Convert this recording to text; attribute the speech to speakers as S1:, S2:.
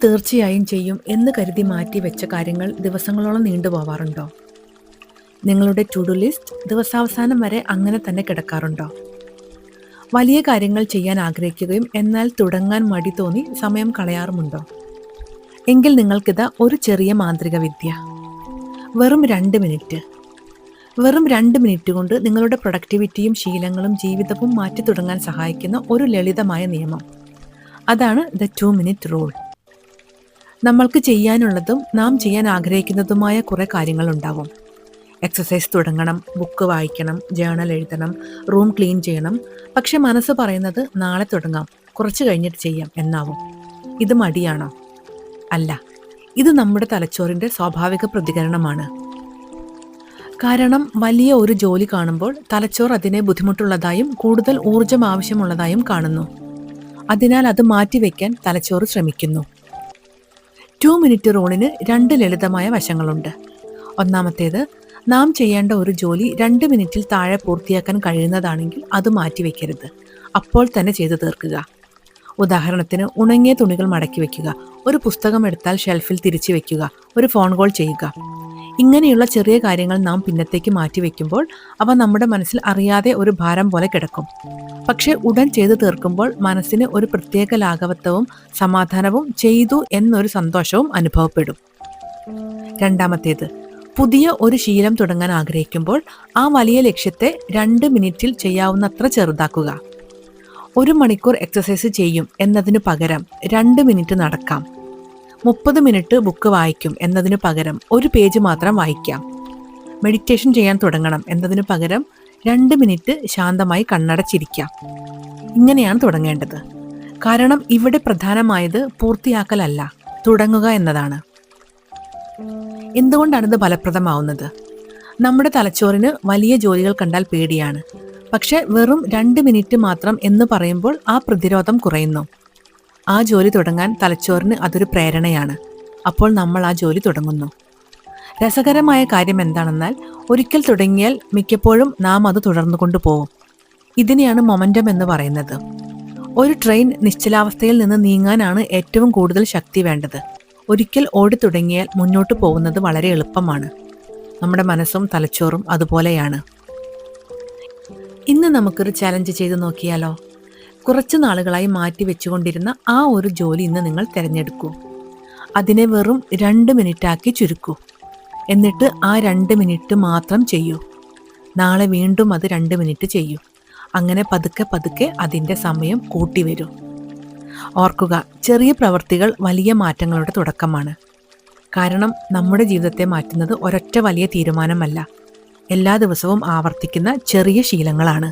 S1: തീർച്ചയായും ചെയ്യും എന്ന് കരുതി മാറ്റി വെച്ച കാര്യങ്ങൾ ദിവസങ്ങളോളം നീണ്ടുപോവാറുണ്ടോ? നിങ്ങളുടെ ടു ഡു ലിസ്റ്റ് ദിവസാവസാനം വരെ അങ്ങനെ തന്നെ കിടക്കാറുണ്ടോ? വലിയ കാര്യങ്ങൾ ചെയ്യാൻ ആഗ്രഹിക്കുകയും എന്നാൽ തുടങ്ങാൻ മടി തോന്നി സമയം കളയാറുമുണ്ടോ? എങ്കിൽ നിങ്ങൾക്കിതാ ഒരു ചെറിയ മാന്ത്രിക വിദ്യ. വെറും 2 മിനിറ്റ്. വെറും 2 മിനിറ്റ് കൊണ്ട് നിങ്ങളുടെ പ്രൊഡക്ടിവിറ്റിയും ശീലങ്ങളും ജീവിതവും മാറ്റി തുടങ്ങാൻ സഹായിക്കുന്ന ഒരു ലളിതമായ നിയമം. അതാണ് ദ 2 മിനിറ്റ് റൂൾ. നമ്മൾക്ക് ചെയ്യാനുള്ളതും നാം ചെയ്യാൻ ആഗ്രഹിക്കുന്നതുമായ കുറേ കാര്യങ്ങളുണ്ടാവും. എക്സസൈസ് തുടങ്ങണം, ബുക്ക് വായിക്കണം, ജേണൽ എഴുതണം, റൂം ക്ലീൻ ചെയ്യണം. പക്ഷെ മനസ്സ് പറയുന്നത് നാളെ തുടങ്ങാം, കുറച്ച് കഴിഞ്ഞിട്ട് ചെയ്യാം എന്നാവും. ഇത് മടിയാണോ? അല്ല, ഇത് നമ്മുടെ തലച്ചോറിൻ്റെ സ്വാഭാവിക പ്രതികരണമാണ്. കാരണം വലിയ ഒരു ജോലി കാണുമ്പോൾ തലച്ചോർ അതിനെ ബുദ്ധിമുട്ടുള്ളതായും കൂടുതൽ ഊർജം ആവശ്യമുള്ളതായും കാണുന്നു. അതിനാൽ അത് മാറ്റിവെക്കാൻ തലച്ചോറ് ശ്രമിക്കുന്നു. 2 മിനിറ്റ് റൂളിന് 2 ലളിതമായ വശങ്ങളുണ്ട്. ഒന്നാമത്തേത്, നാം ചെയ്യേണ്ട ഒരു ജോലി 2 മിനിറ്റിൽ താഴെ പൂർത്തിയാക്കാൻ കഴിയുന്നതാണെങ്കിൽ അത് മാറ്റിവെക്കരുത്, അപ്പോൾ തന്നെ ചെയ്തു തീർക്കുക. ഉദാഹരണത്തിന്, ഉണങ്ങിയ തുണികൾ മടക്കി വയ്ക്കുക, ഒരു പുസ്തകം എടുത്താൽ ഷെൽഫിൽ തിരിച്ചു വയ്ക്കുക, ഒരു ഫോൺ കോൾ ചെയ്യുക. ഇങ്ങനെയുള്ള ചെറിയ കാര്യങ്ങൾ നാം പിന്നത്തേക്ക് മാറ്റിവെക്കുമ്പോൾ അവ നമ്മുടെ മനസ്സിൽ അറിയാതെ ഒരു ഭാരം പോലെ കിടക്കും. പക്ഷേ ഉടൻ ചെയ്തു തീർക്കുമ്പോൾ മനസ്സിന് ഒരു പ്രത്യേക ലാഘവത്വവും സമാധാനവും, ചെയ്തു എന്നൊരു സന്തോഷവും അനുഭവപ്പെടും. രണ്ടാമത്തേത്, പുതിയ ഒരു ശീലം തുടങ്ങാൻ ആഗ്രഹിക്കുമ്പോൾ ആ വലിയ ലക്ഷ്യത്തെ 2 മിനിറ്റിൽ ചെയ്യാവുന്നത്ര ചെറുതാക്കുക. 1 മണിക്കൂർ എക്സസൈസ് ചെയ്യും എന്നതിനു പകരം 2 മിനിറ്റ് നടക്കാം. 30 മിനിറ്റ് ബുക്ക് വായിക്കും എന്നതിനു പകരം 1 പേജ് മാത്രം വായിക്കാം. മെഡിറ്റേഷൻ ചെയ്യാൻ തുടങ്ങണം എന്നതിനു പകരം 2 മിനിറ്റ് ശാന്തമായി കണ്ണടച്ചിരിക്കാം. ഇങ്ങനെയാണ് തുടങ്ങേണ്ടത്. കാരണം ഇവിടെ പ്രധാനമായത് പൂർത്തിയാക്കലല്ല, തുടങ്ങുക എന്നതാണ്. എന്തുകൊണ്ടാണിത് ഫലപ്രദമാവുന്നത്? നമ്മുടെ തലച്ചോറിന് വലിയ ജോലികൾ കണ്ടാൽ പേടിയാണ്. പക്ഷെ വെറും 2 മിനിറ്റ് മാത്രം എന്ന് പറയുമ്പോൾ ആ പ്രതിരോധം കുറയുന്നു. ആ ജോലി തുടങ്ങാൻ തലച്ചോറിന് അതൊരു പ്രേരണയാണ്. അപ്പോൾ നമ്മൾ ആ ജോലി തുടങ്ങുന്നു. രസകരമായ കാര്യം എന്താണെന്നാൽ, ഒരിക്കൽ തുടങ്ങിയാൽ മിക്കപ്പോഴും നാം അത് തുടർന്നു കൊണ്ടുപോകും. ഇതിനെയാണ് മൊമെന്റം എന്ന് പറയുന്നത്. ഒരു ട്രെയിൻ നിശ്ചലാവസ്ഥയിൽ നിന്ന് നീങ്ങാനാണ് ഏറ്റവും കൂടുതൽ ശക്തി വേണ്ടത്. ഒരിക്കൽ ഓടി തുടങ്ങിയാൽ മുന്നോട്ട് പോകുന്നത് വളരെ എളുപ്പമാണ്. നമ്മുടെ മനസ്സും തലച്ചോറും അതുപോലെയാണ്. ഇന്ന് നമുക്കൊരു ചലഞ്ച് ചെയ്ത് നോക്കിയാലോ? കുറച്ച് നാളുകളായി മാറ്റി വെച്ചുകൊണ്ടിരുന്ന ആ ഒരു ജോലി ഇന്ന് നിങ്ങൾ തിരഞ്ഞെടുക്കൂ. അതിനെ വെറും 2 മിനിറ്റാക്കി ചുരുക്കൂ. എന്നിട്ട് ആ 2 മിനിറ്റ് മാത്രം ചെയ്യൂ. നാളെ വീണ്ടും അത് 2 മിനിറ്റ് ചെയ്യൂ. അങ്ങനെ പതുക്കെ പതുക്കെ അതിൻ്റെ സമയം കൂട്ടി വരൂ. ഓർക്കുക, ചെറിയ പ്രവൃത്തികൾ വലിയ മാറ്റങ്ങളുടെ തുടക്കമാണ്. കാരണം നമ്മുടെ ജീവിതത്തെ മാറ്റുന്നത് ഒരൊറ്റ വലിയ തീരുമാനമല്ല, എല്ലാ ദിവസവും ആവർത്തിക്കുന്ന ചെറിയ ശീലങ്ങളാണ്.